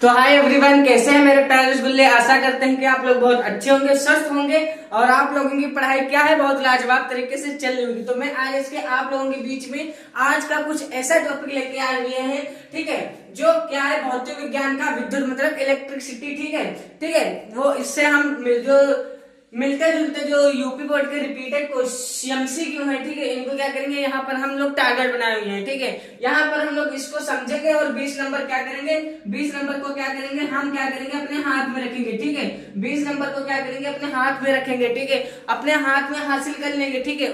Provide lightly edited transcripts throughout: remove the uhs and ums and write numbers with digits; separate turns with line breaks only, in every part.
तो hi everyone, कैसे हैं मेरे प्यारे रसगुल्ले। आशा करते हैं कि आप लोग बहुत अच्छे होंगे, स्वस्थ होंगे और आप लोगों की पढ़ाई क्या है बहुत लाजवाब तरीके से चल रही होगी। तो मैं आज इसके आप लोगों के बीच में आज का कुछ ऐसा टॉपिक लेके आए हुए हैं, ठीक है, जो क्या है भौतिक विज्ञान का विद्युत मतलब इलेक्ट्रिसिटी, ठीक है। वो इससे हम जो मिलते जुलते जो यूपी बोर्ड के रिपीटेड एमसीक्यू है, ठीक है, इनको क्या करेंगे, यहाँ पर हम लोग टारगेट बनाए हुए हैं, ठीक है। यहाँ पर हम लोग इसको समझेंगे और 20 नंबर क्या करेंगे, 20 नंबर को क्या करेंगे, हम क्या करेंगे अपने हाथ में रखेंगे, ठीक है। 20 नंबर को क्या करेंगे अपने हाथ में रखेंगे, ठीक है, अपने हाथ में हासिल कर लेंगे, ठीक है।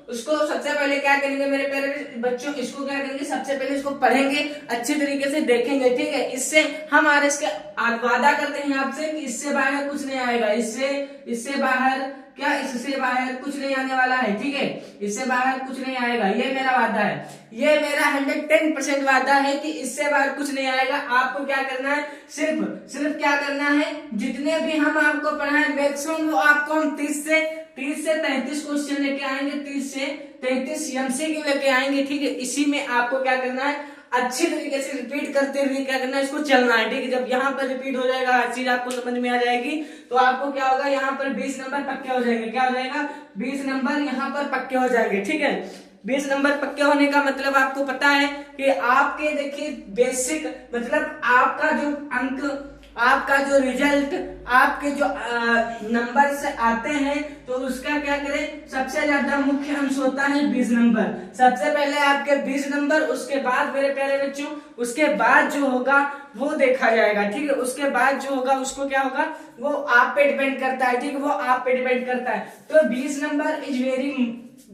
उसको सबसे पहले क्या करेंगे मेरे प्यारे बच्चों, इसको क्या करेंगे सबसे पहले इसको पढ़ेंगे, अच्छी तरीके से देखेंगे, ठीक है। इससे हम आरएस के वादा करते हैं आपसे कि इससे बाहर कुछ नहीं आएगा, इससे बाहर क्या, इससे बाहर कुछ नहीं आने वाला है, ठीक है। इससे बाहर कुछ नहीं आएगा, ये मेरा वादा है, ये मेरा 110% वादा है कि इससे बाहर कुछ नहीं आएगा। आपको क्या करना है, सिर्फ क्या करना है, जितने भी हम आपको पढ़ाएं मैक्सिमम वो आपको हम 30 से 33 क्वेश्चन लेके आएंगे, 30 से 33 एमसीक्यू लेके आएंगे, ठीक है। इसी में आपको क्या करना है, अच्छी तरीके से रिपीट करते हुए क्या करना है, इसको चलना है, ठीक है। जब यहाँ पर रिपीट हो जाएगा, हर चीज आपको समझ में आ जाएगी, तो आपको क्या होगा, यहाँ पर 20 नंबर पक्के हो जाएंगे। क्या हो जाएगा, 20 नंबर यहाँ पर पक्के हो जाएंगे, ठीक है। 20 नंबर पक्के होने का मतलब आपको पता है कि आपके देखिए बेसिक मतलब आपका जो अंक, आपका जो रिजल्ट, आपके जो नंबर से आते हैं, तो उसका क्या करें, सबसे ज्यादा मुख्य अंश होता है 20 नंबर। सबसे पहले आपके 20 नंबर, उसके बाद मेरे प्यारे बच्चों, उसके बाद जो होगा वो देखा जाएगा, ठीक है। उसके बाद जो होगा उसको क्या होगा, वो आप पे डिपेंड करता है, ठीक है, वो आप पे डिपेंड करता है। तो 20 नंबर इज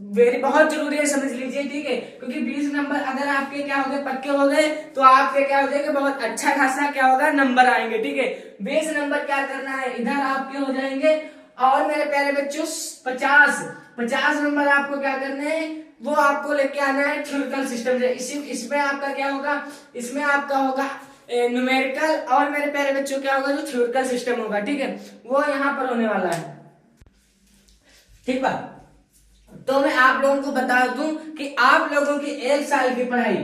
वेरी बहुत जरूरी है, समझ लीजिए, ठीक है। क्योंकि 20 नंबर अगर आपके क्या हो गए, पक्के हो गए, तो आपके क्या हो जाएंगे, बहुत अच्छा खासा क्या होगा, नंबर आएंगे, ठीक है। 20 नंबर क्या करना है, इधर आपके हो जाएंगे। और मेरे प्यारे बच्चों 50 नंबर आपको क्या करने हैं, वो आपको लेके आना है थ्योरेटिकल सिस्टम से। इसमें आपका क्या होगा, इसमें आपका होगा न्यूमेरिकल, और मेरे प्यारे बच्चों क्या होगा, जो थ्योरेटिकल सिस्टम होगा, ठीक है, वो यहाँ पर होने वाला है, ठीक है। तो मैं आप लोगों को बता दूं कि आप लोगों की एक साल की पढ़ाई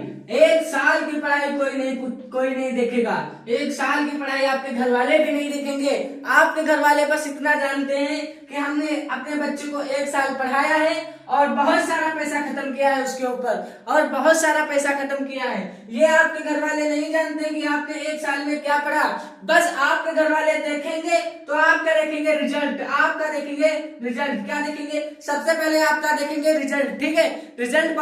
कोई नहीं देखेगा। एक साल की पढ़ाई आपके घर वाले भी नहीं देखेंगे। आपके घर वाले बस इतना जानते हैं कि हमने अपने बच्चे को एक साल पढ़ाया है और बहुत सारा पैसा खत्म किया है उसके ऊपर, और बहुत सारा पैसा खत्म किया है। ये आपके घर वाले नहीं जानते कि आपने एक साल में क्या पढ़ा। बस आपके घर वाले देखेंगे तो आपका देखेंगे रिजल्ट, आपका देखेंगे रिजल्ट, क्या देखेंगे, सबसे पहले आपका देखेंगे रिजल्ट, ठीक है। रिजल्ट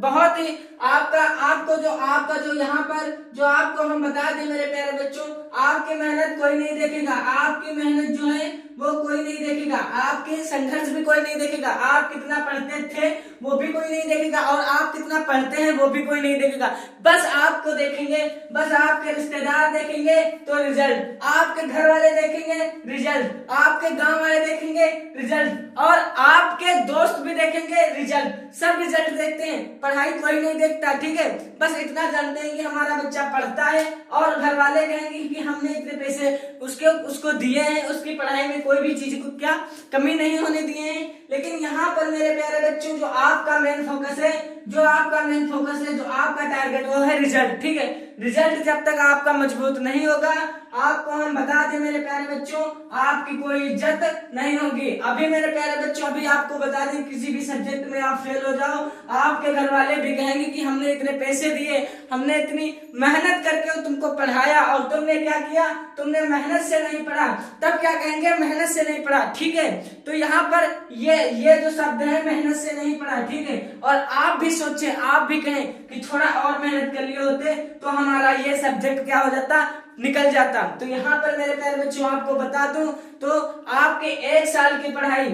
बहुत ही आपका जो यहाँ पर जो आपको हम बता दें मेरे प्यारे बच्चों, आपकी मेहनत कोई नहीं देखेगा, आपकी मेहनत जो है वो कोई नहीं देखेगा, आपके संघर्ष भी कोई नहीं देखेगा, आप कितना पढ़ते थे वो भी कोई नहीं देखेगा, और आप कितना पढ़ते हैं वो भी कोई नहीं देखेगा। बस आपको देखेंगे, बस आपके रिश्तेदार देखेंगे तो रिजल्ट, आपके घर वाले देखेंगे रिजल्ट, आपके गांव वाले देखेंगे रिजल्ट, और आपके दोस्त भी देखेंगे रिजल्ट। सब रिजल्ट देखते हैं, पढ़ाई कोई नहीं देखता, ठीक है। बस इतना जानते हैं कि हमारा बच्चा पढ़ता है, और घर वाले कहेंगे कि हमने इतने पैसे उसको दिए हैं, उसकी पढ़ाई में कोई भी चीज को क्या कमी नहीं होने दिए हैं। लेकिन यहाँ पर मेरे प्यारे बच्चों जो आपका मेन फोकस है, जो आपका टारगेट वो है रिजल्ट, ठीक है। रिजल्ट जब तक आपका मजबूत नहीं होगा, आपको हम बता दें मेरे प्यारे बच्चों, आपकी कोई इज्जत नहीं होगी। अभी मेरे प्यारे बच्चों, अभी आपको बता दें, किसी भी सब्जेक्ट में आप फेल हो जाओ, आपके घर वाले भी कहेंगे कि हमने इतने पैसे दिए, हमने इतनी मेहनत करके तुमको पढ़ाया, और तुमने क्या किया, तुमने मेहनत से नहीं पढ़ा। तब क्या कहेंगे, मेहनत से नहीं पढ़ा, ठीक है। तो यहाँ पर ये जो शब्द है, मेहनत से नहीं पढ़ा, ठीक है। और आप भी सोचे, आप भी कहें कि थोड़ा और मेहनत कर लिए होते तो हमारा ये सब्जेक्ट क्या हो जाता, निकल जाता। तो यहाँ पर मेरे प्यारे बच्चों आपको बता दूं, तो आपके एक साल की पढ़ाई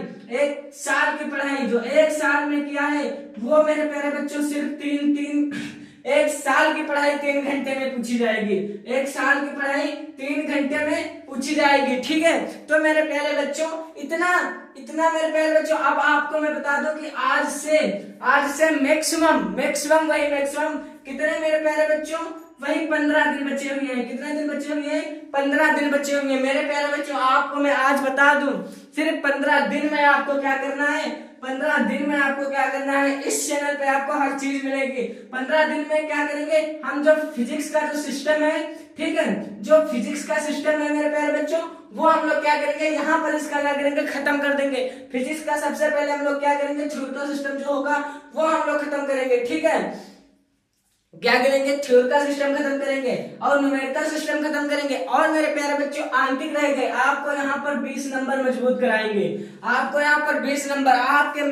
जो एक साल में किया है, वो मेरे प्यारे बच्चों सिर्फ एक साल की पढ़ाई 3 घंटे में पूछी जाएगी। एक साल की पढ़ाई 3 घंटे में पूछी जाएगी, ठीक है। तो मेरे प्यारे बच्चों इतना मेरे प्यारे बच्चों, अब आपको मैं बता दूं कि आज से मैक्सिमम कितने मेरे प्यारे बच्चों, वही 15 दिन बचे हुए हैं। कितने दिन बचे हुए हैं, 15 दिन बचे हुए हैं मेरे प्यारे बच्चों। आपको मैं आज बता दूं, सिर्फ 15 दिन में आपको क्या करना है, 15 दिन में आपको क्या करना है, इस चैनल पे आपको हर चीज मिलेगी। 15 दिन में क्या करेंगे हम, जो फिजिक्स का जो सिस्टम है, ठीक है। जो फिजिक्स का सिस्टम है मेरे प्यारे बच्चों, वो हम लोग क्या करेंगे, यहाँ पर इसका क्या करेंगे, खत्म कर देंगे। फिजिक्स का सबसे पहले हम लोग क्या करेंगे, थ्योरिटिकल सिस्टम जो होगा वो हम लोग खत्म करेंगे, ठीक है। क्या करेंगे, थ्योरी का सिस्टम खत्म करेंगे और न्यूमेरिकल सिस्टम खत्म करेंगे। और मेरे प्यारे बच्चों आंतरिक रह गए, आपको यहाँ पर 20 नंबर मजबूत कराएंगे। आपको यहाँ पर 20 नंबर, आपके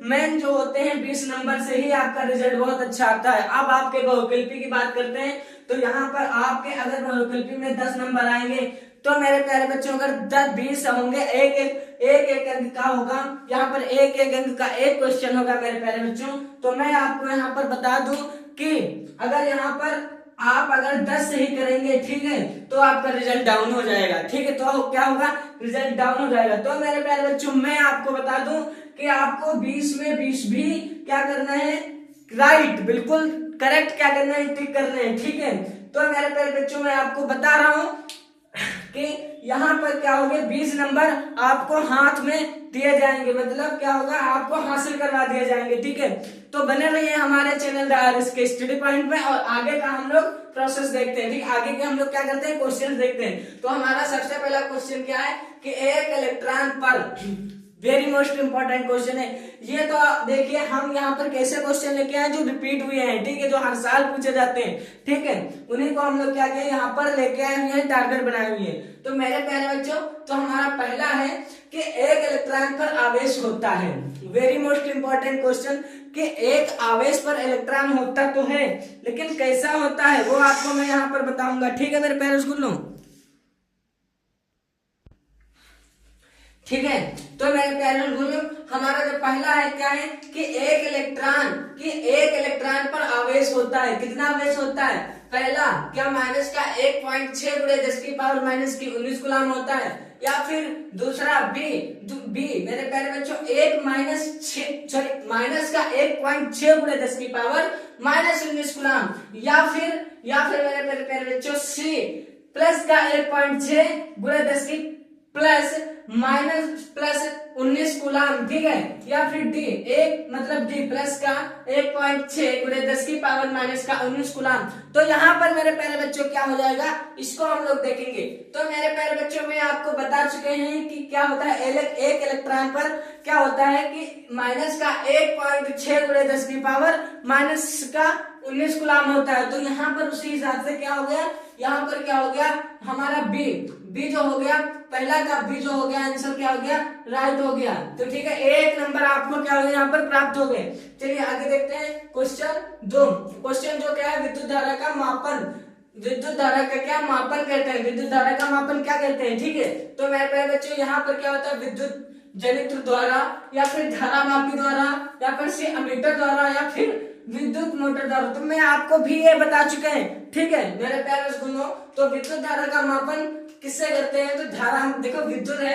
मेन जो होते हैं 20 नंबर से ही आपका रिजल्ट बहुत अच्छा आता है। अब आपके बहुविकल्पी की बात करते हैं, तो यहाँ पर आपके अगर बहुविकल्पी में 10 नंबर आएंगे, तो मेरे प्यारे बच्चों अगर 10-20 होंगे, एक अंक का होगा, यहाँ पर एक अंक का एक क्वेश्चन होगा मेरे प्यारे बच्चों। तो मैं आपको यहाँ पर बता दूं कि अगर यहाँ पर आप अगर 10 सही करेंगे, ठीक है, तो आपका रिजल्ट डाउन हो जाएगा, ठीक है। तो क्या होगा, रिजल्ट डाउन हो जाएगा। तो मेरे प्यारे बच्चों मैं आपको बता दूं कि आपको 20 में 20 भी क्या करना है, राइट, बिल्कुल करेक्ट क्या करना है, टिक करना है, ठीक है। तो मेरे प्यारे बच्चों मैं आपको बता रहा हूं कि यहाँ पर क्या होगा, 20 नंबर आपको हाथ में दिए जाएंगे, मतलब क्या होगा, आपको हासिल करवा दिए जाएंगे, ठीक है। तो बने रहिए हमारे चैनल RS के स्टडी पॉइंट में, और आगे का हम लोग प्रोसेस देखते हैं, ठीक। आगे के हम लोग क्या करते हैं, क्वेश्चन देखते हैं। तो हमारा सबसे पहला क्वेश्चन क्या है कि एक इलेक्ट्रॉन पर, वेरी मोस्ट इंपॉर्टेंट क्वेश्चन है ये। तो देखिए हम यहाँ पर कैसे क्वेश्चन लेके आए जो रिपीट हुए हैं, ठीक है, जो हर साल पूछे जाते हैं, ठीक है, उन्हीं को हम लोग क्या किए यहाँ पर लेके आए हुए हैं, टारगेट बनाए हुए हैं। तो मेरे प्यारे बच्चों, तो हमारा पहला है कि एक इलेक्ट्रॉन पर आवेश होता है, वेरी मोस्ट इंपॉर्टेंट क्वेश्चन, कि एक आवेश पर इलेक्ट्रॉन होता तो है, लेकिन कैसा होता है वो आपको मैं यहाँ पर बताऊंगा, ठीक है मेरे प्यारे स्कूलों, ठीक है। तो मेरे प्यारे स्कूलों हमारा जो पहला है क्या है कि एक इलेक्ट्रॉन पर आवेश होता है, कितना आवेश होता है, पहला क्या माइनस का 1.6 गुणे 10 की पावर माइनस की 19 कूलम होता है, या फिर दूसरा बी मेरे प्यारे बच्चों माइनस का 1.6 गुणे 10 की पावर माइनस 19 कूलम, या फिर मेरे प्यारे बच्चों सी प्लस का 1.6 गुणे 10 की प्लस 19 कूलम, ठीक है, या फिर डी प्लस का 1.6 गुणे 10 की पावर माइनस का 19 कूलम। तो यहाँ पर मेरे प्यारे बच्चों क्या हो जाएगा, इसको हम लोग देखेंगे। तो मेरे प्यारे बच्चों में आपको बता चुके हैं कि क्या होता है, एक इलेक्ट्रॉन पर क्या होता है कि माइनस का 1.6 गुणे 10 की पावर माइनस का 19 कूलम होता है। तो यहाँ पर उसी हिसाब से क्या हो गया, यहाँ पर क्या हो गया, हमारा बी जो हो गया, पहला का बी जो हो गया, आंसर क्या हो गया, राइट हो गया। तो ठीक है, एक नंबर आपको क्या हो गया, यहाँ पर प्राप्त हो गए। चलिए आगे देखते हैं क्वेश्चन 2। क्वेश्चन जो क्या है, विद्युत धारा का मापन, विद्युत धारा का क्या मापन कहते हैं, विद्युत धारा का मापन क्या कहते हैं, ठीक है। तो मेरे प्यारे बच्चों यहाँ पर क्या होता है, विद्युत जनित्र द्वारा या फिर धारा मापी द्वारा या फिर से अमीटर द्वारा या फिर विद्युत मोटर द्वारा। तो मैं आपको भी ये बता चुके हैं, ठीक है मेरे प्यारे सुनो। तो विद्युत धारा का मापन किससे करते हैं, तो धारा, हम देखो विद्युत है,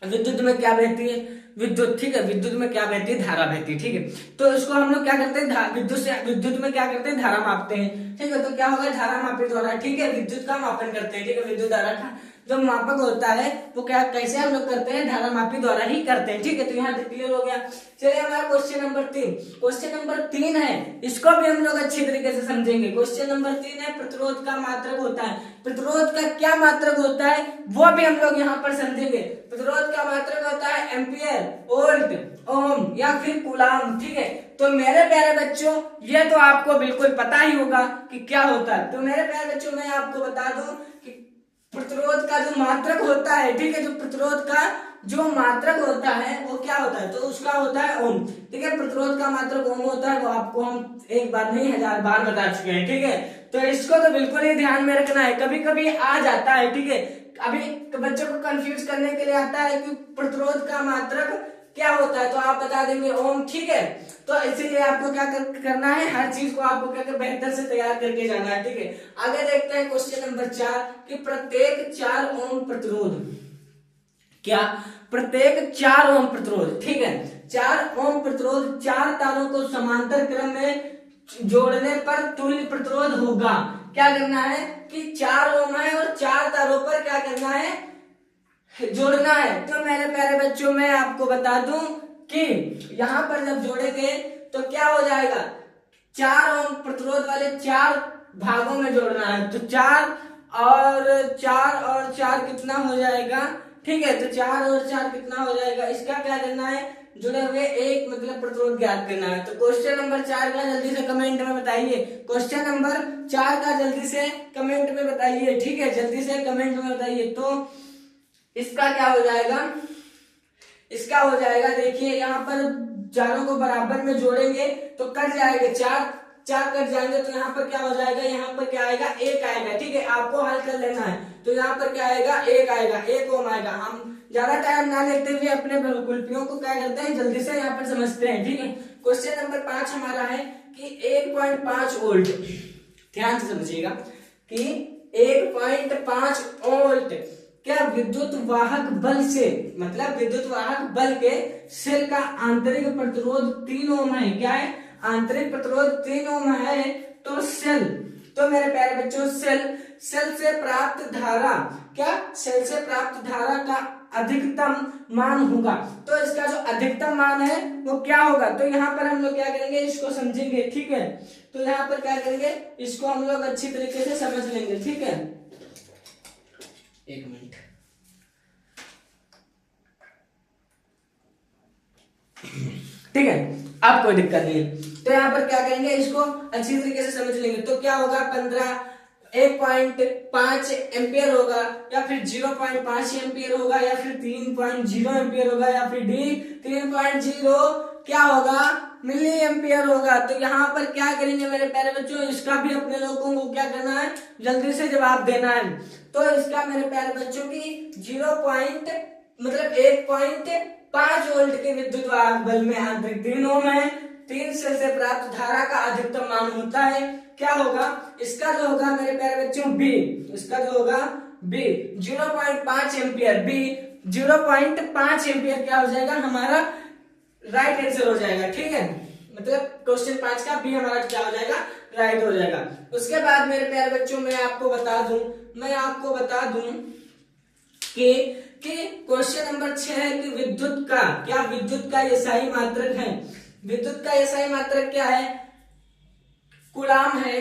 विद्युत में क्या बहती है, विद्युत, ठीक है, विद्युत में क्या बहती है, धारा बहती है, ठीक है। तो इसको हम लोग क्या करते हैं, विद्युत में क्या करते हैं, धारा मापते हैं, ठीक है। तो क्या होगा, धारा मापी द्वारा, ठीक है, विद्युत का मापन करते हैं, ठीक है। विद्युत धारा का जो मापक होता है वो क्या, कैसे हम लोग करते हैं, धारा मापी द्वारा ही करते हैं, ठीक है। तो यहाँ क्लियर हो गया। चलिए हमारा क्वेश्चन नंबर 3, क्वेश्चन नंबर 3 है, इसको भी हम लोग अच्छी तरीके से समझेंगे। क्वेश्चन नंबर 3 है, प्रतिरोध का मात्रक होता है, प्रतिरोध का क्या मात्रक होता है वो भी हम लोग यहाँ पर समझेंगे। प्रतिरोध का मात्रक होता है एम्पियर, वोल्ट, ओम या फिर कूलम, ठीक है। तो मेरे प्यारे बच्चों ये तो आपको बिल्कुल पता ही होगा कि क्या होता है। तो मेरे प्यारे बच्चों मैं आपको बता दूं कि प्रतिरोध का जो मात्रक होता है, ठीक है, जो प्रतिरोध का जो मात्रक होता है वो क्या होता है, तो उसका होता है ओम, ठीक है। प्रतिरोध का मात्रक ओम होता है, वो आपको हम एक बार नहीं 1000 बार बता चुके हैं, ठीक है। तो इसको तो बिल्कुल ही ध्यान में रखना है, कभी कभी आ जाता है, ठीक है, अभी बच्चों को कंफ्यूज करने के लिए आता है कि प्रतिरोध का मात्रक क्या होता है, तो आप बता देंगे ओम, ठीक है। तो इसीलिए आपको क्या करना है, हर चीज को आपको क्या बेहतर से तैयार करके जाना है, ठीक है। आगे देखते हैं क्वेश्चन नंबर 4 कि प्रत्येक 4 ओम प्रतिरोध, क्या प्रत्येक 4 ओम प्रतिरोध, ठीक है, 4 ओम प्रतिरोध 4 तारों को समांतर क्रम में जोड़ने पर तुल्य प्रतिरोध होगा। क्या करना है कि 4 ओम है और 4 तारों पर क्या करना है, जोड़ना है। तो मेरे प्यारे बच्चों मैं आपको बता दूं कि यहाँ पर जब जोड़ेंगे तो क्या हो जाएगा, 4 ओम प्रतिरोध वाले 4 भागों में जोड़ना है। तो 4 और 4 कितना हो जाएगा, ठीक है। तो 4 और 4 कितना हो जाएगा, इसका क्या करना है, जुड़े हुए एक मतलब प्रतिरोध ज्ञात करना है। तो क्वेश्चन नंबर 4 का जल्दी से कमेंट में बताइए, क्वेश्चन नंबर 4 का जल्दी से कमेंट में बताइए, ठीक है, जल्दी से कमेंट में बताइए। तो इसका क्या हो जाएगा, इसका हो जाएगा, देखिए यहाँ पर चारों को बराबर में जोड़ेंगे तो कट जाएगा, 4 कट जाएंगे तो यहाँ पर क्या हो जाएगा, यहाँ पर क्या आएगा, 1 आएगा, ठीक है। आपको हल कर लेना है। तो यहाँ पर क्या आएगा, 1 आएगा, 1 ओम आएगा। हम ज्यादा टाइम ना लेते हुए अपने कुल्फियों को क्या करते हैं, जल्दी से यहाँ पर समझते हैं, ठीक है। क्वेश्चन नंबर 5 हमारा है कि 1.5 वोल्ट, ध्यान से समझिएगा कि 1.5 वोल्ट क्या विद्युत वाहक बल से, मतलब विद्युत वाहक बल के सेल का आंतरिक प्रतिरोध 3 ओम है। क्या है, आंतरिक प्रतिरोध 3 ओम है। तो सेल, तो मेरे प्यारे बच्चों सेल से प्राप्त धारा, क्या सेल से प्राप्त धारा का अधिकतम मान होगा। तो इसका जो अधिकतम मान है वो क्या होगा, तो यहाँ पर हम लोग क्या करेंगे, इसको समझेंगे, ठीक है। तो यहाँ पर क्या करेंगे, इसको हम लोग अच्छी तरीके से समझ लेंगे, ठीक है। एक मिनट, ठीक है, आप कोई दिक्कत नहीं है। तो यहाँ पर क्या करेंगे, इसको अच्छी तरीके से समझ लेंगे। तो क्या होगा, 1.5 एम्पियर होगा, या फिर 0.5 एम्पियर होगा, या फिर 3.0 एम्पियर होगा, या फिर डी 3.0 क्या होगा, मिली एम्पियर होगा। तो यहाँ पर क्या करेंगे मेरे प्यारे बच्चों, इसका भी अपने लोगों को क्या करना है, जल्दी से जवाब देना है। तो इसका मेरे प्यारे बच्चों की 1.5 वोल्ट के विद्युत वाहक बल में आंतरिक 3 ओम है, 3 सेल से प्राप्त धारा का अधिकतम मान होता है, क्या होगा, इसका जो होगा मेरे प्यारे बच्चों बी, इसका जो होगा बी 0.5 एम्पियर, बी 0.5 एम्पियर क्या हो जाएगा, हमारा राइट आंसर हो जाएगा, ठीक है। मतलब क्वेश्चन 5 का बी हमारा क्या हो जाएगा, राइट हो जाएगा। उसके बाद मेरे प्यारे बच्चों मैं आपको बता दूं कि क्वेश्चन नंबर 6 है कि विद्युत का एसआई मात्रक है। विद्युत का एसआई मात्रक क्या है, कूलाम है,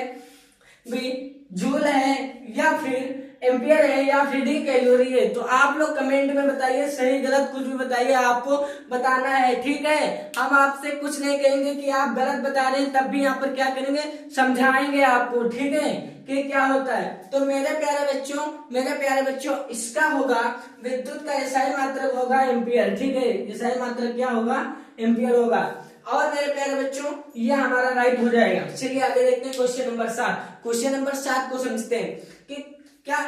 भी जूल है, या फिर एम्पियर है, या फिर डी कैलोरी है। तो आप लोग कमेंट में बताइए, सही गलत कुछ भी बताइए, आपको बताना है, ठीक है। हम आपसे कुछ नहीं कहेंगे कि आप गलत बता रहे हैं, तब भी यहाँ पर क्या करेंगे, समझाएंगे आपको, ठीक है, कि क्या होता है। तो मेरे प्यारे बच्चों इसका होगा, विद्युत का एसआई मात्रक होगा एम्पियर, ठीक है। एसआई मात्रक क्या होगा, एम्पियर होगा। और मेरे प्यारे बच्चों ये हमारा राइट हो जाएगा। चलिए आगे देखते हैं क्वेश्चन नंबर 7। क्वेश्चन नंबर 7 को समझते हैं कि क्या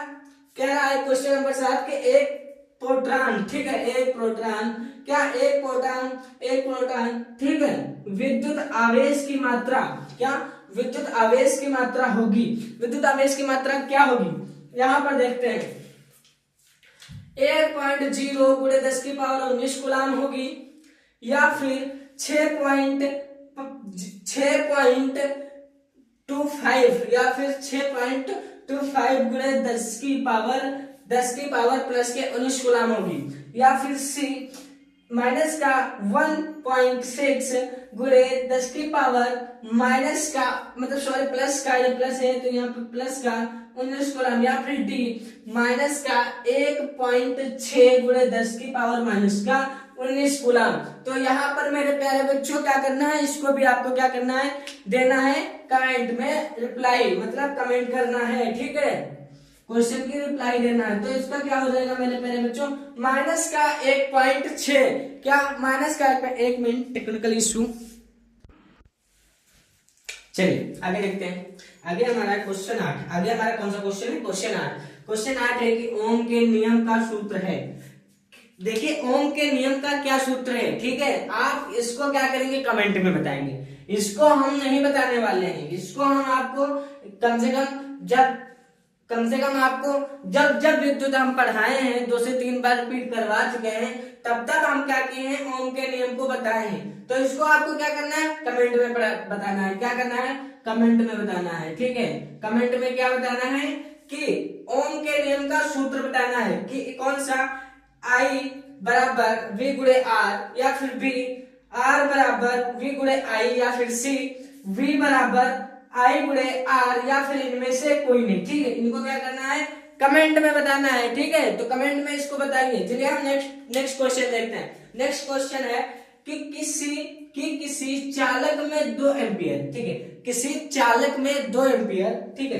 कह रहा है क्वेश्चन नंबर 7 के एक प्रोटॉन, ठीक है, एक प्रोटॉन, ठीक है, विद्युत आवेश की मात्रा, क्या विद्युत आवेश की मात्रा होगी, विद्युत आवेश की मात्रा क्या होगी, यहां पर देखते हैं 1.0 गुणे 10 की पावर 19 कूलाम होगी, या फिर 6.25 या फिर 6.25 गुणे 10 की पावर प्लस के 19 कूलाम होगी, या फिर सी माइनस का 1.6 गुणे 10 की पावर माइनस का, मतलब सॉरी प्लस का, ये प्लस है तो यहाँ पे प्लस का 19 कूलाम, या फिर डी माइनस का 1.6 गुणे 10 की पावर माइनस का 19 कूलाम। तो यहाँ पर मेरे प्यारे बच्चों क्या करना है, इसको भी आपको क्या करना है, देना है कमेंट में रिप्लाई, मतलब कमेंट करना है, ठीक है, क्वेश्चन की रिप्लाई देना है। तो इसका क्या हो जाएगा मेरे प्यारे बच्चों, माइनस का 1.6, क्या माइनस का 1 मिनट टेक्निकल इशू। चलिए आगे देखते हैं। आगे हमारा क्वेश्चन 8, आगे हमारा कौन सा क्वेश्चन है, क्वेश्चन 8। क्वेश्चन 8 है कि ओम के नियम का सूत्र है। देखिए ओम के नियम का क्या सूत्र है, ठीक है, आप इसको क्या करेंगे, कमेंट में बताएंगे। इसको हम नहीं बताने वाले हैं, इसको हम आपको कम से कम आपको जब विद्युत हम पढ़ाए हैं, 2 से 3 बार रिपीट करवा चुके हैं, तब तक हम क्या किए हैं, ओम के नियम को बताए हैं। तो इसको आपको क्या करना है, कमेंट में बताना है, क्या करना है, कमेंट में बताना है, ठीक है। कमेंट में क्या बताना है कि ओम के नियम का सूत्र बताना है, कि कौन सा, I बराबर V गुणे R, या फिर B R बराबर V गुणे I, या फिर C V बराबर आई गुणे आर या फिर इनमें से कोई नहीं। ठीक है, इनको क्या करना है, कमेंट में बताना है। ठीक है, तो कमेंट में इसको बताइए। चलिए हम नेक्स्ट क्वेश्चन देखते हैं। नेक्स्ट क्वेश्चन है कि किसी चालक में 2 एम्पियर, ठीक है, किसी चालक में 2 एम्पियर, ठीक है,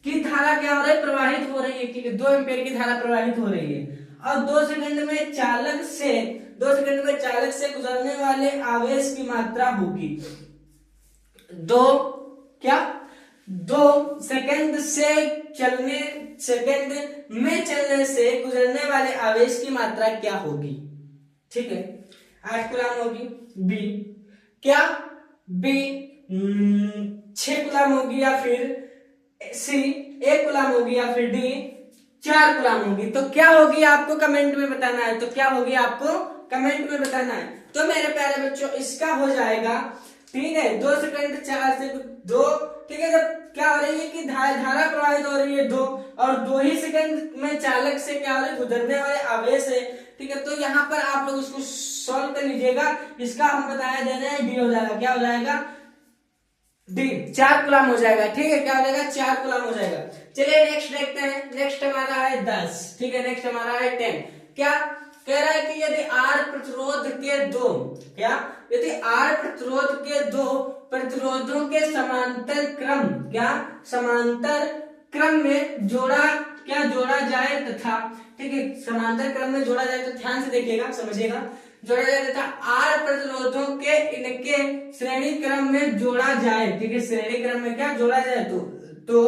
की धारा क्या हो रही है, प्रवाहित हो रही है। ठीक है, 2 एम्पियर की धारा प्रवाहित हो रही है और 2 सेकंड में चालक से गुजरने वाले आवेश की मात्रा होगी 2 सेकंड में चलने से गुजरने वाले आवेश की मात्रा क्या होगी। ठीक है, 8 कूलाम होगी, बी क्या, बी 6 कूलाम होगी, या फिर सी 1 कूलाम होगी, या फिर डी 4 कूलाम होगी। तो क्या होगी आपको कमेंट में बताना है। तो क्या होगी आपको कमेंट में बताना है। तो मेरे प्यारे बच्चों इसका हो जाएगा, ठीक है, 2 सेकंड 4 से 2, ठीक है, जब क्या हो रही है कि धारा प्रवाहित हो रही है 2 और 2 ही सेकंड में चालक से क्या हो रहा है, गुजरने वाले आवेश है। ठीक है, तो यहाँ पर आप लोग उसको सॉल्व कर लीजिएगा। इसका हम बताया दे रहे हैं, डी हो जाएगा, क्या हो जाएगा, डी 4 कूलाम हो जाएगा। ठीक है, क्या हो जाएगा, 4 कूलाम हो जाएगा। चलिए नेक्स्ट देखते हैं। नेक्स्ट हमारा है 10, ठीक है, नेक्स्ट हमारा है 10। क्या कह रहा है कि यदि R प्रतिरोध के 2, क्या, यदि R प्रतिरोध के 2 प्रतिरोधों के समांतर क्रम में जोड़ा जाए तथा, ठीक है, समांतर क्रम में जोड़ा जाए, तो ध्यान से देखिएगा, समझिएगा, जोड़ा जाए तथा R प्रतिरोधों के इनके श्रेणी क्रम में जोड़ा जाए। ठीक है, श्रेणी क्रम में क्या जोड़ा जाए, तो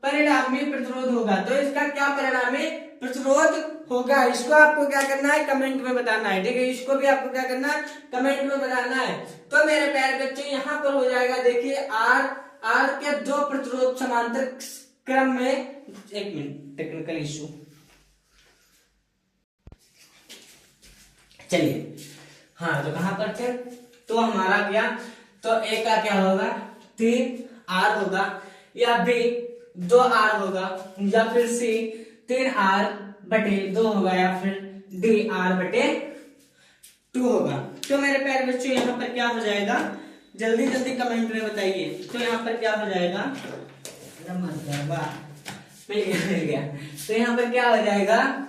परिणामी प्रतिरोध होगा। तो इसका क्या परिणामी प्रतिरोध होगा, इसको आपको क्या करना है, कमेंट में बताना है। ठीक है, इसको भी आपको क्या करना है, कमेंट में बताना है। तो मेरे प्यारे बच्चे यहाँ पर हो जाएगा, देखिए R के 2 प्रतिरोध समांतर क्रम में, एक मिनट टेक्निकल इश्यू, चलिए, हाँ, तो कहां पर थे, तो हमारा क्या, तो ए का क्या होगा, 3R होगा, या बी 2R होगा, या फिर सी 3R/2 होगा, या फिर डी R/2 होगा। तो मेरे प्यारे बच्चों यहाँ पर क्या हो जाएगा, जल्दी जल्दी कमेंट में बताइए। तो यहाँ पर क्या हो जाएगा, मिल गया। तो यहाँ पर क्या हो जाएगा,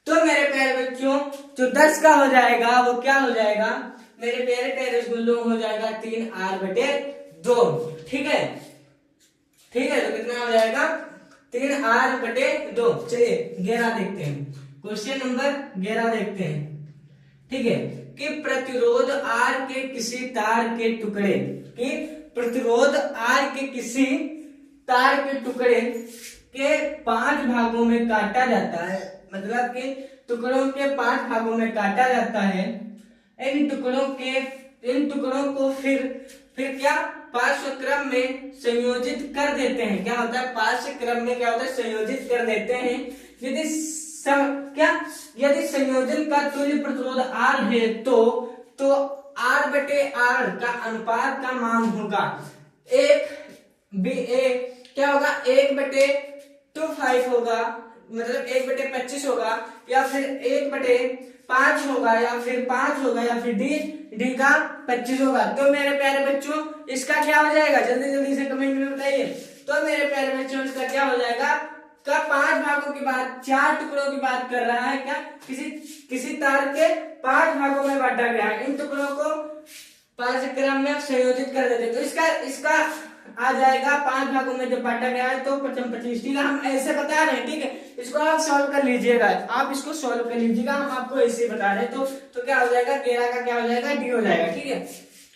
तो मेरे प्यारे बच्चों जो 10 का हो जाएगा वो क्या हो जाएगा, मेरे प्यारे रसगुल्लों हो जाएगा 3R/2। ठीक है, ठीक है, तो कितना हो जाएगा, 3R/2। चलिए 11 देखते हैं, क्वेश्चन नंबर 11 देखते हैं। ठीक है, कि प्रतिरोध R के किसी तार के टुकड़े, कि प्रतिरोध R के किसी तार के टुकड़े के 5 भागों में काटा जाता है, मतलब कि टुकड़ों के 5 भागों में काटा जाता है। इन टुकड़ों को फिर क्या पार्श्व क्रम में संयोजित कर देते हैं। क्या होता है, पार्श्व क्रम में क्या होता है, संयोजित कर देते हैं। यदि संयोजन का तुल्य प्रतिरोध R है तो R/R का अनुपात का मान होगा क्या होगा, 1/25 होगा, मतलब 1/25 होगा, या फिर 1/5 होगा, या फिर 5 होगा, या फिर डी का 25 होगा। तो मेरे प्यारे बच्चों इसका क्या हो जाएगा, जल्दी जल्दी से कमेंट में बताइए। तो मेरे प्यारे बच्चों इसका क्या हो जाएगा, का 5 भागों की बात, 4 टुकड़ों की बात कर रहा है। क्या किसी तार के 5 भागों में बांटा गया है, इन टुकड़ों को पार्श्व क्रम में संयोजित कर देते। तो इसका आ जाएगा 5 भागों में जब बांटा गया है तो 25। ठीक है, हम ऐसे बता रहे हैं। ठीक है, इसको आप सॉल्व कर लीजिएगा, आप इसको सॉल्व कर लीजिएगा, हम आपको ऐसे ही बता रहे हैं। तो क्या हो जाएगा, 11 का क्या हो जाएगा, डी हो जाएगा। ठीक है,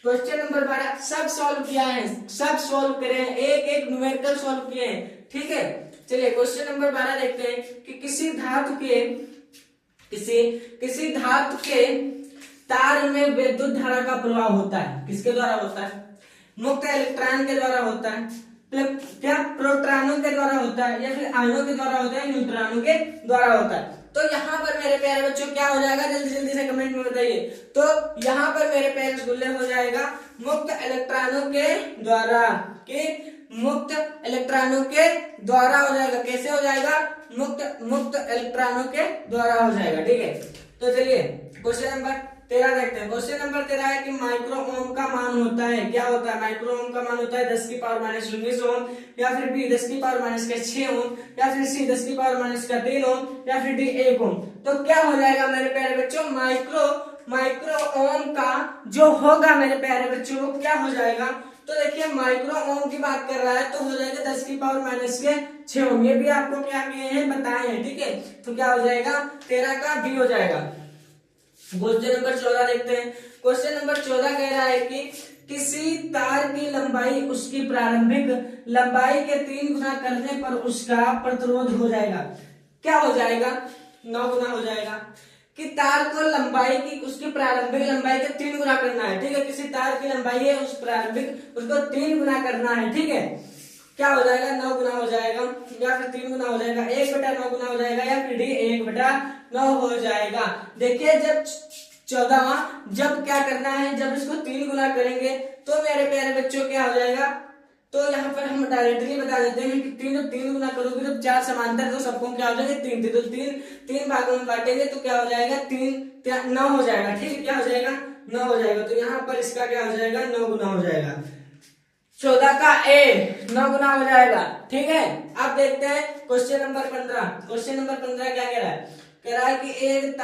क्वेश्चन नंबर 12 सब सॉल्व किया है, सब सॉल्व करे हैं, एक न्यूमेरिकल सॉल्व किए हैं। ठीक है, चलिए क्वेश्चन नंबर 12 देखते हैं कि किसी धातु के तार में विद्युत धारा का प्रवाह होता है, किसके द्वारा होता है, मुक्त इलेक्ट्रॉन के द्वारा होता है, क्या प्रोटॉनों के द्वारा होता है, या फिर आयनों के द्वारा होता है, न्यूट्रॉनों के द्वारा होता है। तो यहाँ पर मेरे प्यारे बच्चों क्या हो जाएगा, जल्दी जल्दी से कमेंट में बताइए। तो यहाँ पर मेरे प्यारे रसगुल्ले हो जाएगा मुक्त इलेक्ट्रॉनों के द्वारा, कि मुक्त इलेक्ट्रॉनों के द्वारा हो जाएगा। कैसे हो जाएगा, मुक्त इलेक्ट्रॉनों के द्वारा हो जाएगा। ठीक है, तो चलिए क्वेश्चन नंबर 13 देखते हैं। क्वेश्चन नंबर 13 है कि माइक्रो ओम का मान होता है, क्या होता है? माइक्रो ओम का मान होता है 10 की पावर माइनस 19 ओम, या फिर बी 10 की पावर माइनस का 6 ओम, या फिर सी 10 की पावर माइनस का 3 ओम, या फिर डी 1 ओम। तो क्या हो जाएगा मेरे प्यारे बच्चों? माइक्रो ओम का जो होगा मेरे प्यारे बच्चों वो क्या हो जाएगा? तो देखिए माइक्रो ओम की बात कर रहा है तो हो जाएगा 10 की पावर माइनस के 6 ओम। ये भी आपको क्या किए हैं बताए हैं, ठीक है। तो क्या हो जाएगा? 13 का बी हो जाएगा। क्वेश्चन नंबर 14 देखते हैं। क्वेश्चन नंबर 14 कह रहा है कि किसी तार की लंबाई उसकी प्रारंभिक लंबाई के 3 गुना करने पर उसका प्रतिरोध हो जाएगा। क्या हो जाएगा? 9 गुना हो जाएगा। कि तार को लंबाई की उसकी प्रारंभिक लंबाई के 3 गुना करना है, ठीक है। किसी तार की लंबाई है उस प्रारंभिक उसको 3 गुना करना है, ठीक है। क्या हो जाएगा? 9 गुना हो जाएगा, या फिर 3 गुना हो जाएगा, 1/9 गुना हो जाएगा, या फिर डी 1/9 हो जाएगा। देखिए जब 14वां जब क्या करना है, जब इसको 3 गुना करेंगे तो मेरे प्यारे बच्चों क्या हो जाएगा? तो यहाँ पर हम डायरेक्टली बता देते हैं कि 3 गुना करोगे तो 4 समांतर तो सबको क्या हो जाएगा? 3 तो 3 भागों में बांटेंगे तो क्या हो जाएगा? 9 हो जाएगा, ठीक है। क्या हो जाएगा? 9 हो जाएगा। तो यहाँ पर इसका क्या हो जाएगा? 9 गुना हो जाएगा। 14 का ए 9 गुना हो जाएगा, ठीक है। अब देखते हैं क्वेश्चन नंबर 15। क्वेश्चन नंबर 15 क्या कह रहा है? कह रहा है कि एक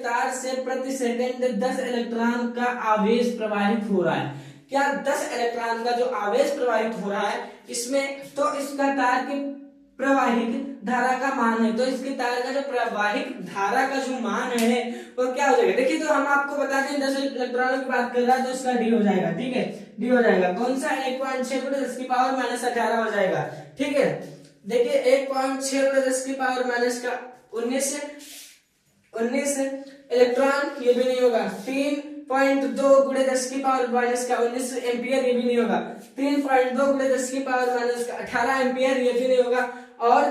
तार से प्रति सेकंड 10 इलेक्ट्रॉन का आवेश प्रवाहित हो रहा है। क्या 10 इलेक्ट्रॉन का जो आवेश प्रवाहित हो रहा है इसमें, तो इसका तार की प्रवाहिक धारा का मान है। तो इसकी तार का जो प्रवाहिक धारा का जो मान है वो क्या हो जाएगा? देखिए तो हम आपको बता दें 10 इलेक्ट्रॉनों की बात कर रहा है तो इसका डी हो जाएगा, ठीक है। डी हो जाएगा। कौन सा? 1.6 × 10 की पावर माइनस 18 हो जाएगा, ठीक है। देखिए 1.6 × 10 की पावर माइनस का 19 इलेक्ट्रॉन, ये भी नहीं होगा। 3.2 × 10 की पावर माइनस का 19 एम्पियर, ये भी नहीं होगा। 3.2 × 10 की पावर माइनस का 18 एम्पियर, ये भी नहीं होगा। और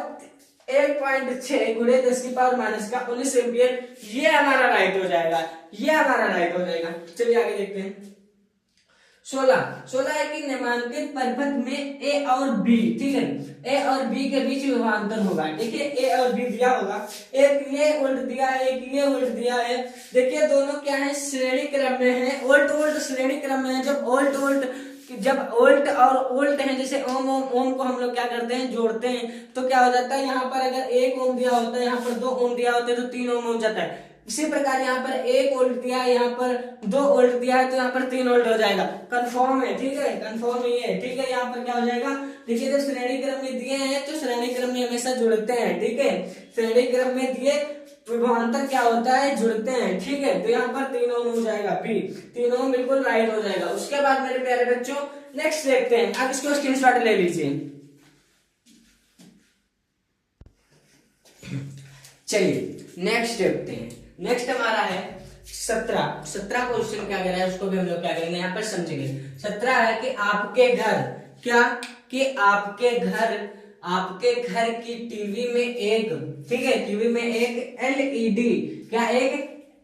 1.6 × 10 की पावर माइनस का 19 एम्पियर, ये हमारा राइट हो जाएगा। ये हमारा राइट हो जाएगा। चलिए आगे देखते हैं। 16 है कि निम्नलिखित परिपथ में ए और बी, ठीक है, ए और बी के बीच विभवांतर होगा। देखिए ए और बी दिया होगा, एक ये वोल्ट दिया है, एक ये वोल्ट दिया है। देखिए दोनों क्या है? श्रेणी क्रम में है। वोल्ट श्रेणी क्रम में है। जब वोल्ट और वोल्ट है, जैसे ओम को हम लोग क्या करते हैं? जोड़ते हैं। तो क्या हो जाता है? यहाँ पर अगर 1 ओम दिया होता है, यहाँ पर 2 ओम दिया होता है तो 3 ओम हो जाता है। इसी प्रकार यहाँ पर 1 वोल्ट दिया है, यहाँ पर 2 वोल्ट दिया है तो यहाँ पर 3 वोल्ट हो जाएगा। कंफर्म है, ठीक है। कंफर्म ही है, ठीक है। यहाँ पर क्या हो जाएगा? देखिए जब श्रेणी क्रम में दिए हैं तो श्रेणी क्रम में हमेशा जुड़ते हैं, ठीक है। श्रेणी क्रम में दिए विभवांतर क्या होता है? जुड़ते हैं, ठीक है। तो यहाँ पर 3 ओम हो जाएगा, बी 3 ओम बिल्कुल राइट हो जाएगा। उसके बाद मेरे प्यारे बच्चों नेक्स्ट देखते हैं। अब इसको स्क्रीनशॉट ले लीजिए। चलिए नेक्स्ट देखते हैं। नेक्स्ट हमारा है 17 क्वेश्चन क्या कह रहा है उसको भी हम लोग क्या करेंगे यहाँ पर समझेंगे। 17 है कि आपके घर क्या, कि आपके घर की टीवी में एक, ठीक है, टीवी में एक एलईडी, क्या एक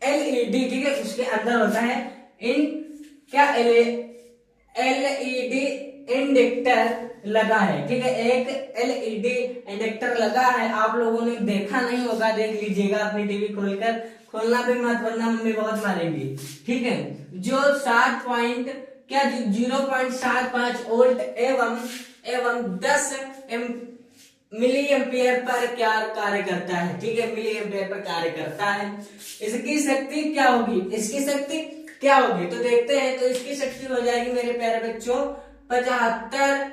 एलईडी, ठीक है, उसके अंदर होता है एलईडी इंडिकेटर लगा है, ठीक है। एक एलईडी इंडिकेटर लगा है। आप लोगों ने देखा नहीं होगा, देख लीजिएगा अपनी टीवी खोलकर। खोलना भी मत वरना मम्मी बहुत मारेंगी, ठीक है। जो 0.75 वोल्ट एवं 10 मिली एम्पियर पर क्या कार्य करता है, ठीक है, मिली एम्पियर पर कार्य करता है। इसकी शक्ति क्या होगी? इसकी शक्ति क्या होगी? तो देखते हैं। तो इसकी शक्ति हो जाएगी मेरे प्यारे बच्चों 75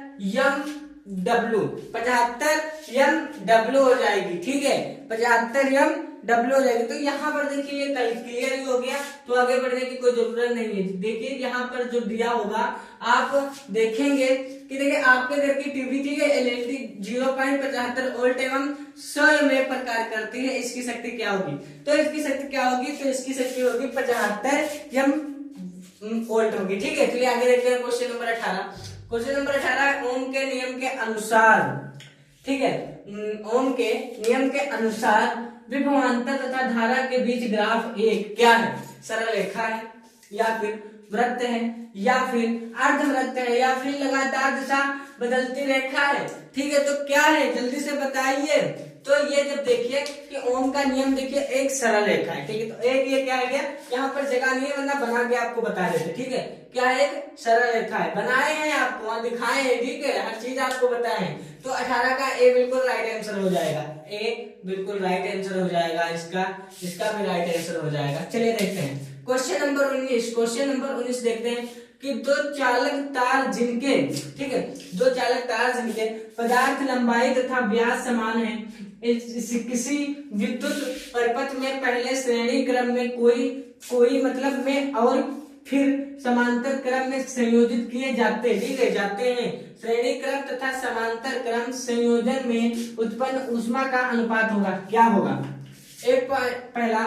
MW हो जाएगी, ठीक है। 75 MW हो जाएगी। तो यहाँ पर देखिए ये क्लियर ही हो गया, तो आगे बढ़ने की कोई जरूरत नहीं है। देखिए यहाँ पर जो दिया होगा आप देखेंगे कि देखिए आपके घर की टीवी, ठीक है, एलईडी 0.75 वोल्ट एवं 100 mA पर कार्य करती है। इसकी शक्ति क्या होगी? तो इसकी शक्ति क्या होगी? तो इसकी शक्ति होगी 75 वोल्ट होगी, ठीक है। चलिए आगे देखते हैं क्वेश्चन नंबर 18। क्वेश्चन नंबर 18 ओम के नियम के अनुसार, ठीक है, ओम के नियम के अनुसार विभवांतर तथा धारा के बीच ग्राफ एक क्या है? सरल रेखा है, या फिर वृत्त है, या फिर अर्धवृत्त है, या फिर लगातार दिशा बदलती रेखा है। ठीक है, तो क्या है जल्दी से बताइए। तो ये जब देखिए कि ओम का नियम देखिए एक सरल रेखा है। ठीक है, तो एक ये क्या है गया, यहाँ पर जगह नहीं है वरना बना के आपको बता देते। ठीक है, क्या है, एक सरल रेखा है, बनाए हैं आपको वहां दिखाए हैं। ठीक है, हर चीज आपको बताए हैं। तो 18 का ए बिल्कुल राइट आंसर हो जाएगा, ए बिल्कुल राइट आंसर हो जाएगा इसका, इसका भी राइट आंसर हो जाएगा। चलिए देखते हैं क्वेश्चन नंबर 19। क्वेश्चन नंबर 19 देखते हैं कि दो चालक तार जिनके, ठीक है, दो चालक तार जिनके पदार्थ लंबाई तथा व्यास समान है, किसी विद्युत परिपथ में पहले श्रेणी क्रम में कोई मतलब में और फिर समांतर क्रम में संयोजित किए जाते, ठीक है, जाते हैं। श्रेणी क्रम तथा समांतर क्रम संयोजन में उत्पन्न ऊष्मा का अनुपात होगा, क्या होगा? पहला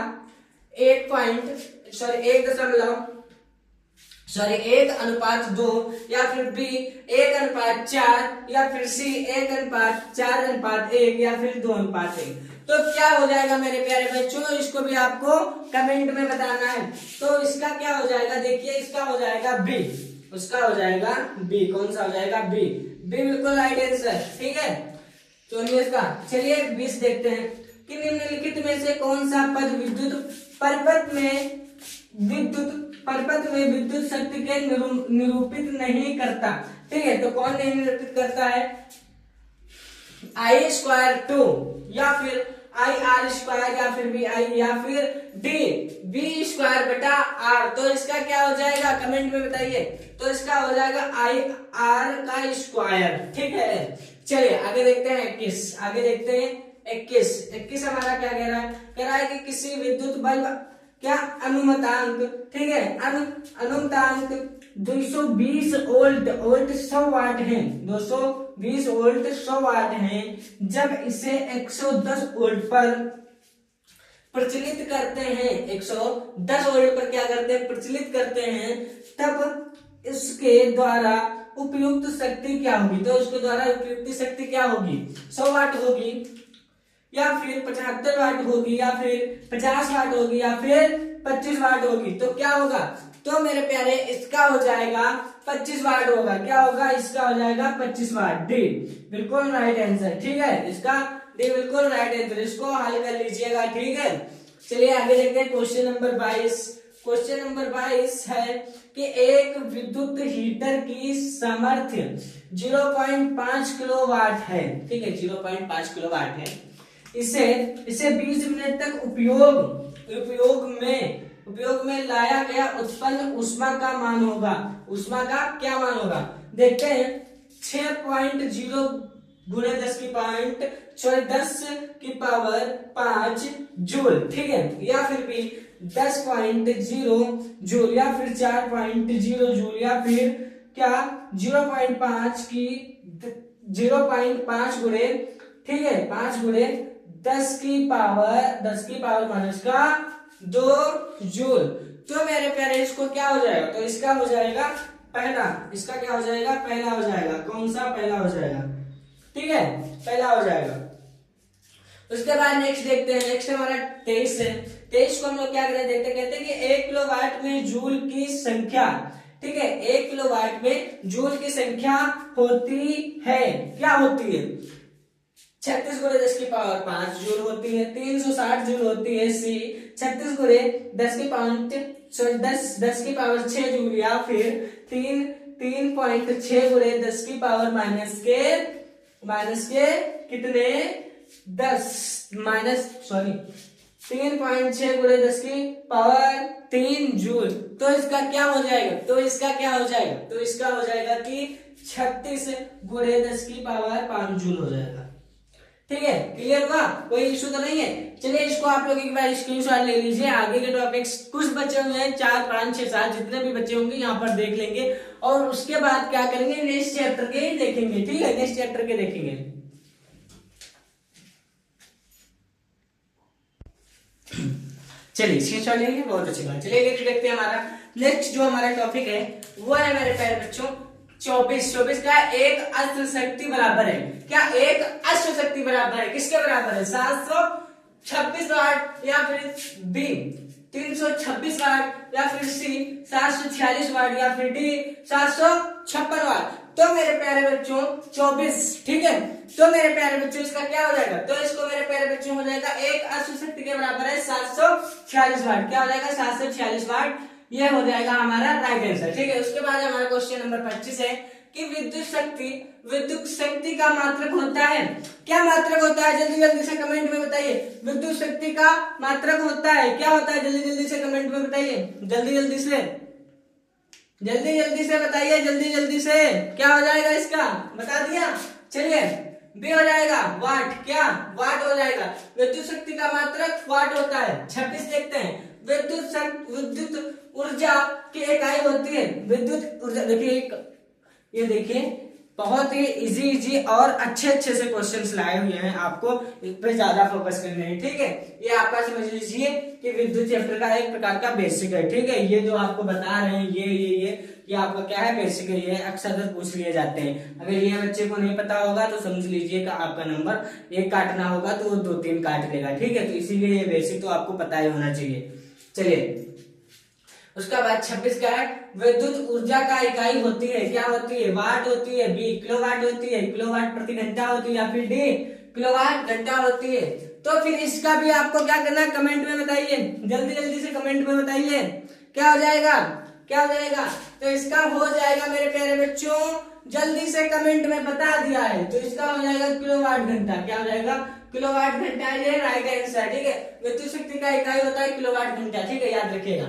1:2 या फिर बी 1:4 या फिर सी 1:4:1 या फिर 2:1। तो क्या हो जाएगा मेरे प्यारे बच्चों, इसको भी आपको कमेंट में बताना है। तो इसका क्या हो जाएगा, देखिए इसका हो जाएगा बी, उसका हो जाएगा बी। कौन सा हो जाएगा? बी, बी बिल्कुल राइट आंसर। ठीक है, तो इसका चलिए 20 देखते हैं कि निम्नलिखित में से कौन सा पद विद्युत परिपथ में विद्युत शक्ति के निरूपित नहीं करता। ठीक है, तो कौन नहीं निरूपित करता है? I²2 या फिर IR² या फिर BI या फिर D V²/R। तो इसका क्या हो जाएगा कमेंट में बताइए। तो इसका हो जाएगा IR²। ठीक है, चलिए आगे देखते हैं 21। आगे देखते हैं 21 हमारा क्या कह रहा है? कह रहा है कि किसी विद्युत बल्ब क्या अनुमतांक, ठीक है, अनुमतांक 220 वोल्ट 100 वाट है, 220 वोल्ट 100 वाट है। जब इसे 110 वोल्ट पर प्रचलित करते हैं, 110 वोल्ट पर क्या करते हैं? प्रचलित करते हैं, तब इसके द्वारा उपयुक्त शक्ति क्या होगी? तो उसके द्वारा उपयुक्त शक्ति क्या होगी? 100 वाट होगी या फिर 75 वाट होगी या फिर 50 वाट होगी या फिर 25 वाट होगी। तो क्या होगा? तो मेरे प्यारे इसका हो जाएगा 25 वाट होगा। क्या होगा? इसका हो जाएगा 25 वाट। डी बिल्कुल राइट आंसर। ठीक है, इसका डी बिल्कुल राइट आंसर। इसको हल कर लीजिएगा। ठीक है, चलिए आगे देखते हैं क्वेश्चन नंबर 22। क्वेश्चन नंबर 22 है कि एक विद्युत हीटर की सामर्थ्य 0.5 किलोवाट है। ठीक है, 0.5 किलोवाट है। इसे 20 मिनट तक उपयोग में लाया गया उत्पन्न ऊष्मा का मान होगा। ऊष्मा का क्या मान होगा? देखते हैं 6.0 गुणे 10⁻5 जूल। ठीक है, या फिर भी 10.0 जूल या फिर 4.0 जूल या फिर क्या 0.5 गुणे, ठीक है, 5 गुणे 10⁻2 जूल। तो मेरे प्यारे इसको क्या हो जाएगा? तो इसका हो जाएगा पहला। इसका क्या हो जाएगा? पहला हो जाएगा। कौन सा? पहला हो जाएगा। ठीक है, पहला हो जाएगा। उसके बाद नेक्स्ट देखते हैं। नेक्स्ट हमारा 23 है। 23 को हम लोग क्या करें देखते, कहते हैं कि 1 किलोवाट में जूल की संख्या, ठीक है, 1 किलोवाट में जूल की संख्या होती है, क्या होती है? 36 गुणे 10⁵ जूल होती है। 360 जूल होती है। सी 36 गुणे 10⁻6 जूल या फिर 3.6 गुणे 10⁻के कितने 3.6 गुणे 10⁻³ जूल। तो इसका क्या हो जाएगा? तो इसका क्या हो जाएगा? तो इसका हो जाएगा कि 36 गुणे 10⁵ जूल हो जाएगा। ठीक है, क्लियर हुआ? कोई इशू तो नहीं है। चलिए इसको आप लोग एक बार स्क्रीनशॉट ले लीजिए। आगे के टॉपिक्स कुछ बच्चे हुए हैं, 4, 5, 6, 7 जितने भी बच्चे होंगे यहाँ पर देख लेंगे और उसके बाद क्या करेंगे? नेक्स्ट चैप्टर के देखेंगे। ठीक है, नेक्स्ट चैप्टर के देखेंगे। चलिए स्क्रीनशॉट ले लिए, बहुत अच्छी बात। चलिए नेक्स्ट देखते हैं। हमारा नेक्स्ट जो हमारा टॉपिक है वो है मेरे प्यारे बच्चों 24 का एक अश्व शक्ति बराबर है। क्या एक अश्व शक्ति बराबर है? किसके बराबर है? 726 वाट या फिर बी 326 वाट या फिर सी 746 वाट या फिर डी 756 वाट। तो मेरे प्यारे बच्चों 24, ठीक है। तो मेरे प्यारे बच्चों इसका क्या हो जाएगा, तो इसको मेरे प्यारे बच्चों हो जाएगा एक अश्व शक्ति के बराबर है 746 वाट। क्या हो जाएगा 746 वाट, ये हो जाएगा हमारा राइट आंसर, ठीक है। उसके बाद हमारा क्वेश्चन नंबर 25 है कि विद्युत शक्ति का मात्रक होता है, क्या मात्रक होता है, जल्दी जल्दी से कमेंट में बताइए। विद्युत शक्ति का मात्रक होता है, क्या होता है, जल्दी जल्दी से कमेंट में बताइए, जल्दी जल्दी से बताइए, जल्दी जल्दी से। क्या हो जाएगा इसका, बता दिया, चलिए बी हो जाएगा वाट, क्या वाट हो जाएगा। विद्युत शक्ति का मात्रक वाट होता है। 26 देखते हैं, विद्युत ऊर्जा की इकाई होती है, विद्युत ऊर्जा। देखिए ये देखिए बहुत ही इजी और अच्छे से क्वेश्चंस लाए हुए हैं, आपको इस पे ज्यादा फोकस करना है, ठीक है। ये आपका समझ लीजिए कि विद्युत चैप्टर का एक प्रकार का बेसिक है, ठीक है। ये जो आपको बता रहे हैं ये आपका क्या है, बेसिक है, ये अक्सर पूछ लिए जाते हैं। अगर ये बच्चे को नहीं पता होगा तो समझ लीजिए कि आपका नंबर एक काटना होगा तो वो 2-3 काट लेगा, ठीक है। तो इसीलिए ये बेसिक तो आपको पता ही होना चाहिए। चलिए उसका बाद 26 क्या है, विद्युत ऊर्जा का इकाई होती है, क्या होती है, वाट होती है, बी किलोवाट होती है, किलोवाट प्रति घंटा होती है, या फिर डी किलोवाट घंटा होती है। तो फिर इसका भी आपको क्या करना है, कमेंट में बताइए, जल्दी जल्दी से कमेंट में बताइए क्या हो जाएगा, क्या हो जाएगा। तो इसका हो जाएगा मेरे प्यारे बच्चों, जल्दी से कमेंट में बता दिया है, तो इसका हो जाएगा किलोवाट घंटा। क्या हो जाएगा, किलोवाट घंटा, ये राइट आंसर, ठीक है। विद्युत शक्ति का इकाई होता है किलोवाट घंटा, ठीक है, याद रखिएगा।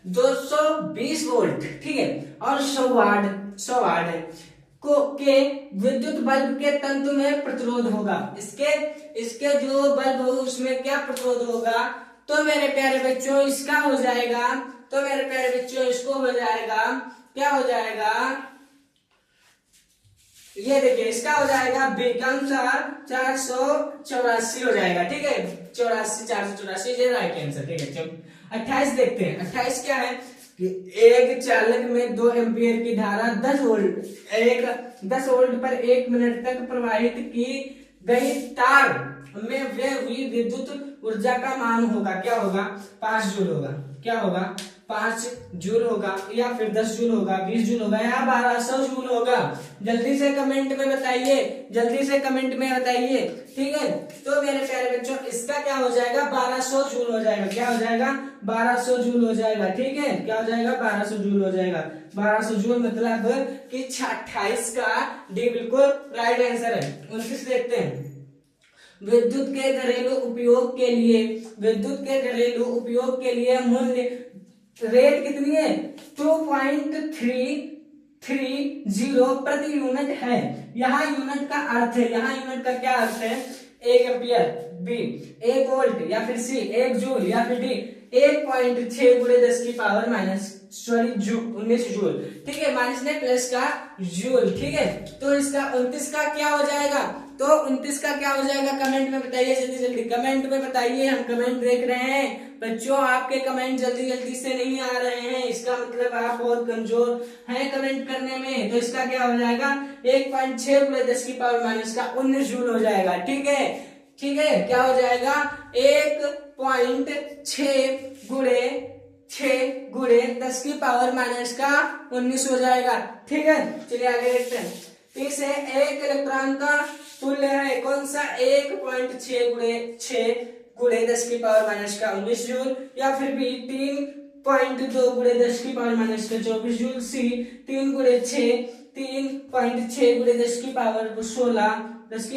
220 वोल्ट, ठीक है, और 100 वाट के विद्युत बल्ब के तंतु में प्रतिरोध होगा। इसके जो बल्ब हो उसमें क्या प्रतिरोध होगा, तो मेरे प्यारे बच्चों इसका हो जाएगा, तो मेरे प्यारे बच्चों इसको हो जाएगा, क्या हो जाएगा, ये देखिए इसका हो जाएगा कौन सा 484 हो जाएगा, ठीक है, 484 ये राइट आंसर, ठीक है। चलो 28 देखते हैं। 28 क्या है कि एक चालक में 2 एम्पियर की धारा 10 वोल्ट पर 1 मिनट तक प्रवाहित की गई तार में वे हुई विद्युत ऊर्जा का मान होगा, क्या होगा, 5 जूल होगा, क्या होगा, 5 जूल होगा, या फिर 10 जूल होगा, 20 जूल होगा, या 1200 जूल होगा। जल्दी से कमेंट में बताइए, जल्दी से कमेंट में बताइए, ठीक है। तो मेरे प्यारे बच्चों इसका क्या हो जाएगा, 1200 जूल हो जाएगा, क्या हो जाएगा, 1200 जूल हो जाएगा, ठीक है। क्या हो जाएगा, 1200 जूल हो जाएगा। 1200 जूल मतलब कि 28 का डी बिल्कुल राइट आंसर है। 29 देखते हैं, विद्युत के घरेलू उपयोग के लिए मूल्य रेट कितनी है, 2.330 प्रति यूनिट है। यहाँ यूनिट का अर्थ है, यहाँ यूनिट का क्या अर्थ है, 1 एम्पियर, बी 1 वोल्ट, या फिर सी 1 जूल, या फिर डी 1.6 × 10 की पावर माइनस 19 जूल, ठीक है, माइनस ने प्लस का जूल, ठीक है। तो इसका 29 का क्या हो जाएगा, तो 29 का क्या हो जाएगा, कमेंट में बताइए, जल्दी जल्दी कमेंट में बताइए। हम कमेंट देख रहे हैं बच्चों, आपके कमेंट जल्दी जल्दी से नहीं आ रहे हैं, इसका मतलब आप बहुत कमजोर हैं कमेंट करने में। तो इसका क्या हो जाएगा, 1.6 × 10 की पावर माइनस का 19 जूल हो जाएगा, ठीक है, ठीक है। क्या हो जाएगा, 1.6 × 10 की पावर माइनस का 19 हो जाएगा, ठीक है। चलिए आगे देखते हैं। इसे एक इलेक्ट्रॉन का तुल्य है कौन सा, 1.6 × 10 की पावर माइनस का 19 जूल, या फिर बी 3.2 × 10 की पावर माइनस का 24 जूल, सी 3.6 × 10 की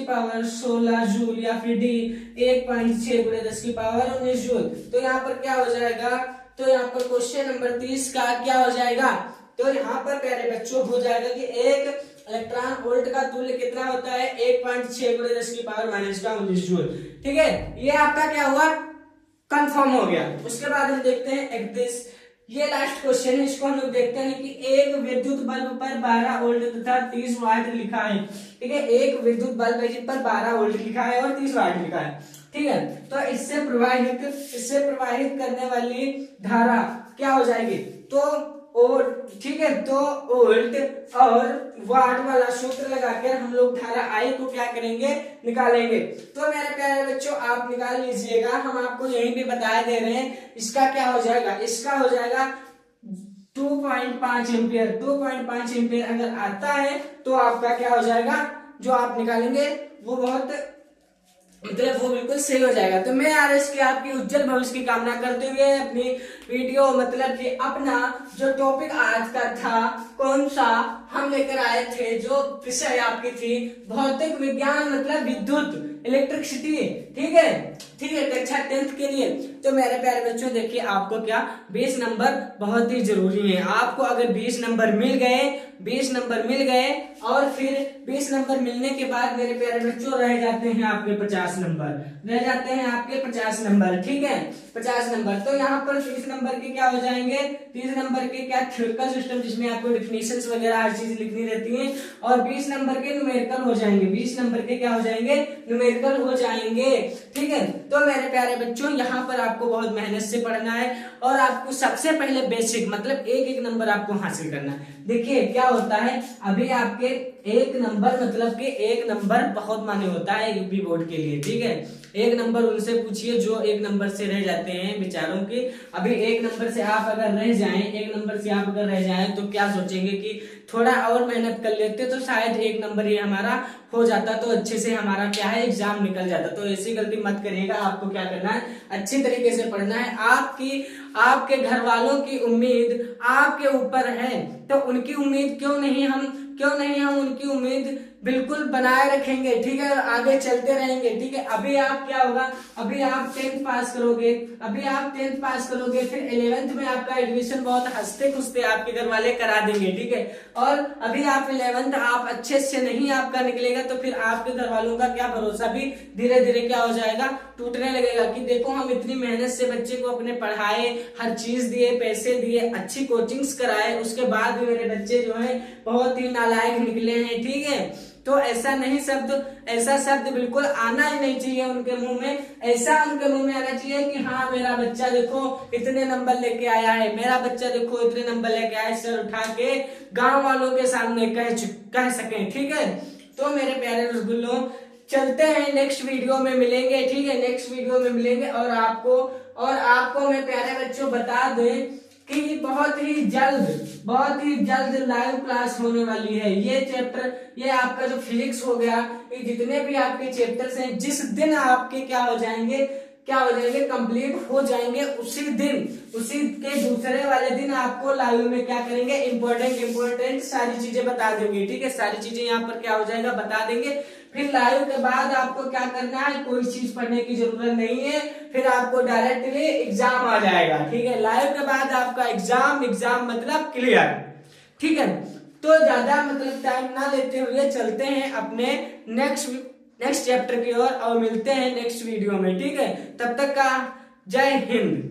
पावर 16 जूल, या फिर डी 1.6 × 10 की पावर 19 जूल। तो यहाँ पर क्या हो जाएगा, तो यहाँ पर क्वेश्चन नंबर 30 का क्या हो जाएगा, तो यहाँ पर प्यारे बच्चों हो जाएगा कि एक इलेक्ट्रॉन वोल्ट का तुल्य कितना होता है, 1.6 × 10 की पावर माइनस का 19 जूल, ठीक है। ये आपका क्या हुआ, कंफर्म हो गया। उसके बाद हम देखते हैं 31, ये लास्ट क्वेश्चन है, इसको हम लोग देखते हैं कि एक विद्युत बल्ब पर 12 वोल्ट तथा 30 वाट लिखा है, ठीक है। एक विद्युत बल्ब है जिस पर 12 वोल्ट लिखा है और 30 वाट लिखा है, ठीक है। तो इससे प्रवाहित करने वाली धारा क्या हो जाएगी, तो और ठीक है, तो वोल्ट और वाट वाला सूत्र लगाकर हम लोग धारा आई को क्या करेंगे, निकालेंगे। तो मेरे प्यारे बच्चों आप निकाल लीजिएगा, हम आपको यहीं पे बता दे रहे हैं। इसका क्या हो जाएगा, इसका हो जाएगा 2.5 एम्पियर। 2.5 एम्पियर अगर आता है तो आपका क्या हो जाएगा, जो आप निकालेंगे वो बहुत मतलब वो बिल्कुल सही हो जाएगा। तो मैं आरएस की आपकी उज्जवल भविष्य की कामना करते हुए अपनी वीडियो मतलब कि अपना जो टॉपिक आज का था, कौन सा हम लेकर आए थे, जो विषय आपकी थी भौतिक विज्ञान मतलब विद्युत इलेक्ट्रिसिटी, ठीक है, ठीक है, कक्षा 10th के लिए। तो मेरे प्यारे बच्चों देखिए, आपको क्या 20 नंबर बहुत ही जरूरी है। आपको अगर 20 नंबर मिल गए, 20 नंबर मिल गए और फिर 20 नंबर मिलने के बाद मेरे प्यारे बच्चों रह जाते हैं आपके 50 नंबर, रह जाते हैं आपके 50 नंबर, ठीक है, 50 नंबर। तो यहाँ पर 30 नंबर के क्या हो जाएंगे, 30 नंबर के क्या थ्योरेटिकल सिस्टम जिसमें आपको डिफिनेशंस वगैरह हर चीज लिखनी रहती है, और 20 नंबर के न्यूमेरिकल हो जाएंगे, 20 नंबर के क्या हो जाएंगे, न्यूमेरिकल हो जाएंगे, ठीक है। तो मेरे प्यारे बच्चों यहाँ पर आपको बहुत मेहनत से पढ़ना है और आपको सबसे पहले बेसिक मतलब एक एक नंबर आपको हासिल करना है। देखिए क्या होता है, अभी आपके एक नंबर मतलब कि एक नंबर बहुत माने होता है यूपी बोर्ड के लिए, ठीक है। एक नंबर उनसे पूछिए जो एक नंबर से रह जाते हैं बेचारों की। अभी एक नंबर से आप अगर रह जाएं, एक नंबर से आप अगर रह जाएं तो क्या सोचेंगे कि थोड़ा और मेहनत कर लेते तो शायद एक नंबर ही हमारा हो जाता, तो अच्छे से हमारा क्या है एग्जाम निकल जाता। तो ऐसी गलती मत करिएगा, आपको क्या करना है, अच्छी तरीके से पढ़ना है। आपके घर वालों की उम्मीद आपके ऊपर है, तो उनकी उम्मीद क्यों नहीं हम उनकी उम्मीद बिल्कुल बनाए रखेंगे, ठीक है, आगे चलते रहेंगे, ठीक है। अभी आप क्या होगा, अभी आप 10th पास करोगे, फिर 11th में आपका एडमिशन बहुत हंसते खुशते आपके घर वाले करा देंगे, ठीक है। और अभी आप 11th आप अच्छे से नहीं आपका निकलेगा तो फिर आपके घर वालों का क्या भरोसा भी धीरे धीरे क्या हो जाएगा, टूटने लगेगा कि देखो हम इतनी मेहनत से बच्चे को अपने पढ़ाए, हर चीज दिए, पैसे दिए, अच्छी कोचिंग्स कराए, उसके बाद भी मेरे बच्चे जो है बहुत ही नालायक निकले हैं, ठीक है। तो ऐसा शब्द बिल्कुल आना ही नहीं चाहिए उनके मुंह में। ऐसा उनके मुंह में आना चाहिए कि हाँ मेरा बच्चा देखो इतने नंबर लेके आया है, मेरा बच्चा देखो इतने नंबर लेके आया है, सर उठा के गांव वालों के सामने कह सकें, ठीक है। तो मेरे प्यारे रसगुल्लों चलते हैं, नेक्स्ट वीडियो में मिलेंगे, ठीक है, नेक्स्ट वीडियो में मिलेंगे। और आपको मैं प्यारे बच्चों बता दें कि बहुत ही जल्द लाइव क्लास होने वाली है। ये आपका जो फिजिक्स हो गया, ये जितने भी आपके चैप्टर्स हैं, जिस दिन आपके क्या हो जाएंगे कंप्लीट हो जाएंगे, उसी के दूसरे वाले दिन आपको लाइव में क्या करेंगे, इंपॉर्टेंट सारी चीजें बता देंगे, ठीक है, सारी चीजें यहाँ पर क्या हो जाएगा बता देंगे। फिर लाइव के बाद आपको क्या करना है, कोई चीज पढ़ने की जरूरत नहीं है, फिर आपको डायरेक्टली एग्जाम आ जाएगा, ठीक है। लाइव के बाद आपका एग्जाम मतलब क्लियर, ठीक है। तो ज्यादा मतलब टाइम ना लेते हुए चलते हैं अपने नेक्स्ट चैप्टर की ओर और मिलते हैं नेक्स्ट वीडियो में, ठीक है। तब तक का जय हिंद।